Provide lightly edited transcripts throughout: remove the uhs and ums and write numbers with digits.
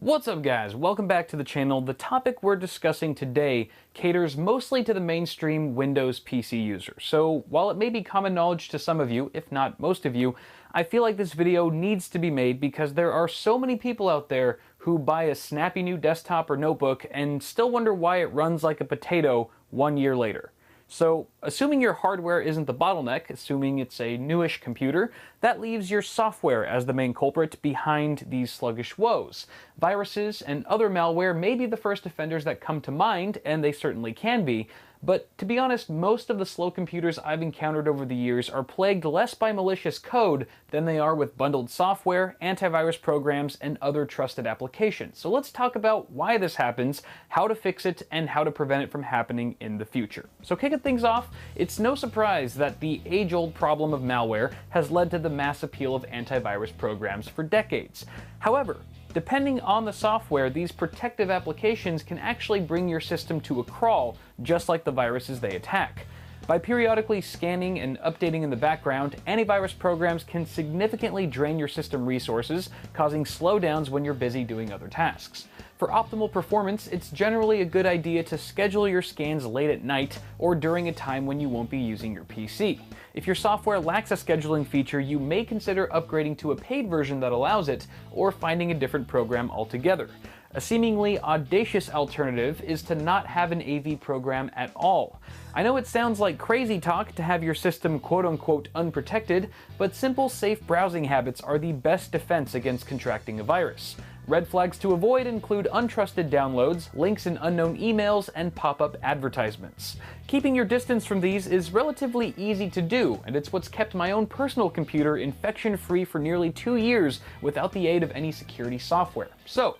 What's up guys, welcome back to the channel. The topic we're discussing today caters mostly to the mainstream Windows PC user. So while it may be common knowledge to some of you, if not most of you, I feel like this video needs to be made because there are so many people out there who buy a snappy new desktop or notebook and still wonder why it runs like a potato 1 year later. So, assuming your hardware isn't the bottleneck, assuming it's a newish computer, that leaves your software as the main culprit behind these sluggish woes. Viruses and other malware may be the first offenders that come to mind, and they certainly can be, but to be honest, most of the slow computers I've encountered over the years are plagued less by malicious code than they are with bundled software, antivirus programs, and other trusted applications. So let's talk about why this happens, how to fix it, and how to prevent it from happening in the future. So kicking things off, it's no surprise that the age-old problem of malware has led to the mass appeal of antivirus programs for decades. However, depending on the software, these protective applications can actually bring your system to a crawl, just like the viruses they attack. By periodically scanning and updating in the background, antivirus programs can significantly drain your system resources, causing slowdowns when you're busy doing other tasks. For optimal performance, it's generally a good idea to schedule your scans late at night or during a time when you won't be using your PC. If your software lacks a scheduling feature, you may consider upgrading to a paid version that allows it, or finding a different program altogether. A seemingly audacious alternative is to not have an AV program at all. I know it sounds like crazy talk to have your system quote-unquote unprotected, but simple, safe browsing habits are the best defense against contracting a virus. Red flags to avoid include untrusted downloads, links in unknown emails, and pop-up advertisements. Keeping your distance from these is relatively easy to do, and it's what's kept my own personal computer infection-free for nearly 2 years without the aid of any security software. So,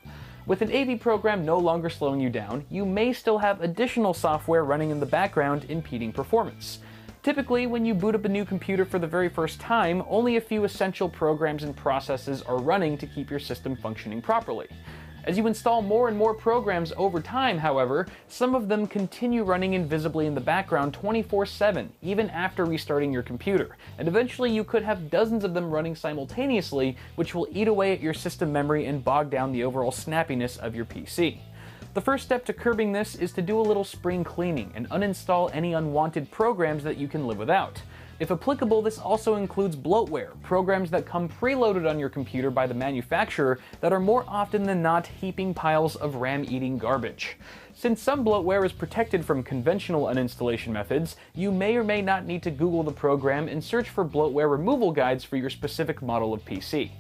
with an AV program no longer slowing you down, you may still have additional software running in the background impeding performance. Typically, when you boot up a new computer for the very first time, only a few essential programs and processes are running to keep your system functioning properly. As you install more and more programs over time, however, some of them continue running invisibly in the background 24/7, even after restarting your computer, and eventually you could have dozens of them running simultaneously, which will eat away at your system memory and bog down the overall snappiness of your PC. The first step to curbing this is to do a little spring cleaning and uninstall any unwanted programs that you can live without. If applicable, this also includes bloatware, programs that come preloaded on your computer by the manufacturer that are more often than not heaping piles of RAM-eating garbage. Since some bloatware is protected from conventional uninstallation methods, you may or may not need to Google the program and search for bloatware removal guides for your specific model of PC.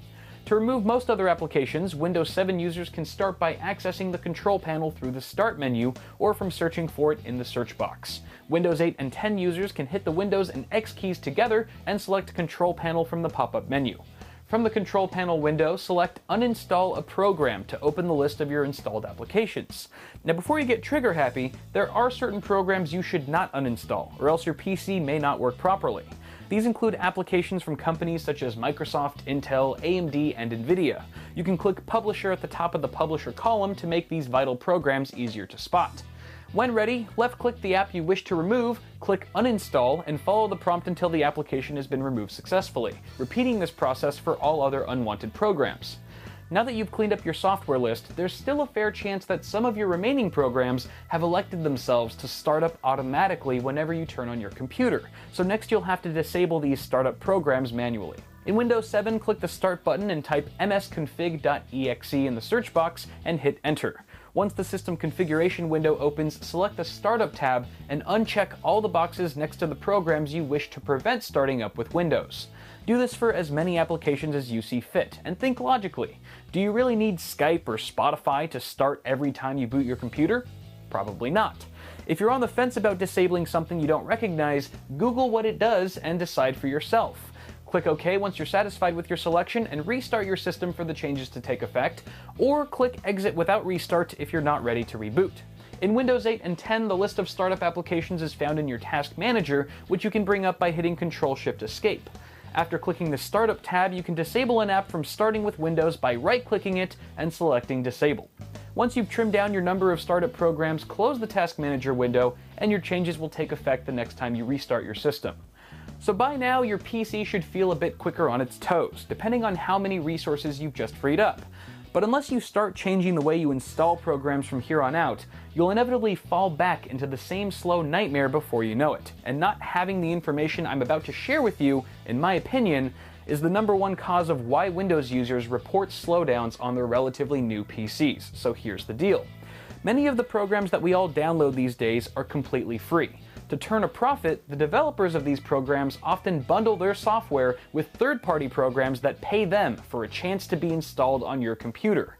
To remove most other applications, Windows 7 users can start by accessing the control panel through the Start menu or from searching for it in the search box. Windows 8 and 10 users can hit the Windows and X keys together and select Control Panel from the pop-up menu. From the Control Panel window, select Uninstall a Program to open the list of your installed applications. Now before you get trigger happy, there are certain programs you should not uninstall, or else your PC may not work properly. These include applications from companies such as Microsoft, Intel, AMD, and NVIDIA. You can click Publisher at the top of the Publisher column to make these vital programs easier to spot. When ready, left-click the app you wish to remove, click Uninstall, and follow the prompt until the application has been removed successfully, repeating this process for all other unwanted programs. Now that you've cleaned up your software list, there's still a fair chance that some of your remaining programs have elected themselves to start up automatically whenever you turn on your computer, so next you'll have to disable these startup programs manually. In Windows 7, click the Start button and type msconfig.exe in the search box and hit Enter. Once the system configuration window opens, select the Startup tab and uncheck all the boxes next to the programs you wish to prevent starting up with Windows. Do this for as many applications as you see fit, and think logically. Do you really need Skype or Spotify to start every time you boot your computer? Probably not. If you're on the fence about disabling something you don't recognize, Google what it does and decide for yourself. Click OK once you're satisfied with your selection and restart your system for the changes to take effect, or click Exit without restart if you're not ready to reboot. In Windows 8 and 10, the list of startup applications is found in your Task Manager, which you can bring up by hitting Control-Shift-Escape. After clicking the Startup tab, you can disable an app from starting with Windows by right-clicking it and selecting Disable. Once you've trimmed down your number of startup programs, close the Task Manager window, and your changes will take effect the next time you restart your system. So by now, your PC should feel a bit quicker on its toes, depending on how many resources you've just freed up. But unless you start changing the way you install programs from here on out, you'll inevitably fall back into the same slow nightmare before you know it. And not having the information I'm about to share with you, in my opinion, is the #1 cause of why Windows users report slowdowns on their relatively new PCs. So here's the deal. Many of the programs that we all download these days are completely free. To turn a profit, the developers of these programs often bundle their software with third-party programs that pay them for a chance to be installed on your computer.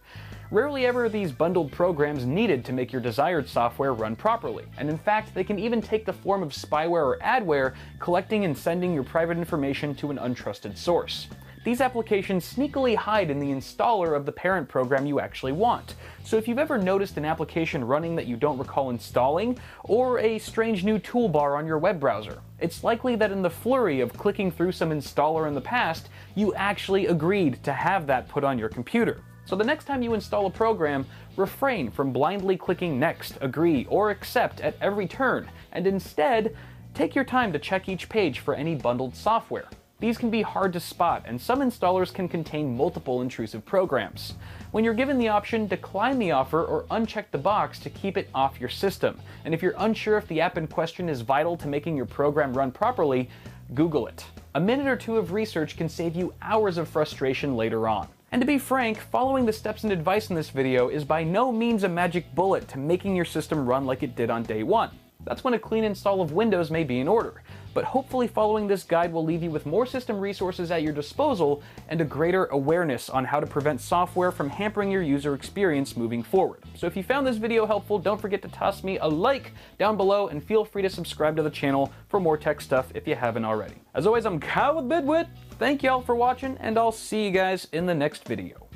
Rarely ever are these bundled programs needed to make your desired software run properly, and in fact, they can even take the form of spyware or adware, collecting and sending your private information to an untrusted source. These applications sneakily hide in the installer of the parent program you actually want. So if you've ever noticed an application running that you don't recall installing, or a strange new toolbar on your web browser, it's likely that in the flurry of clicking through some installer in the past, you actually agreed to have that put on your computer. So the next time you install a program, refrain from blindly clicking next, agree, or accept at every turn, and instead, take your time to check each page for any bundled software. These can be hard to spot, and some installers can contain multiple intrusive programs. When you're given the option, decline the offer or uncheck the box to keep it off your system. And if you're unsure if the app in question is vital to making your program run properly, Google it. A minute or two of research can save you hours of frustration later on. And to be frank, following the steps and advice in this video is by no means a magic bullet to making your system run like it did on day one. That's when a clean install of Windows may be in order. But hopefully following this guide will leave you with more system resources at your disposal and a greater awareness on how to prevent software from hampering your user experience moving forward. So if you found this video helpful, don't forget to toss me a like down below and feel free to subscribe to the channel for more tech stuff if you haven't already. As always, I'm Kyle with Bidwit. Thank y'all for watching, and I'll see you guys in the next video.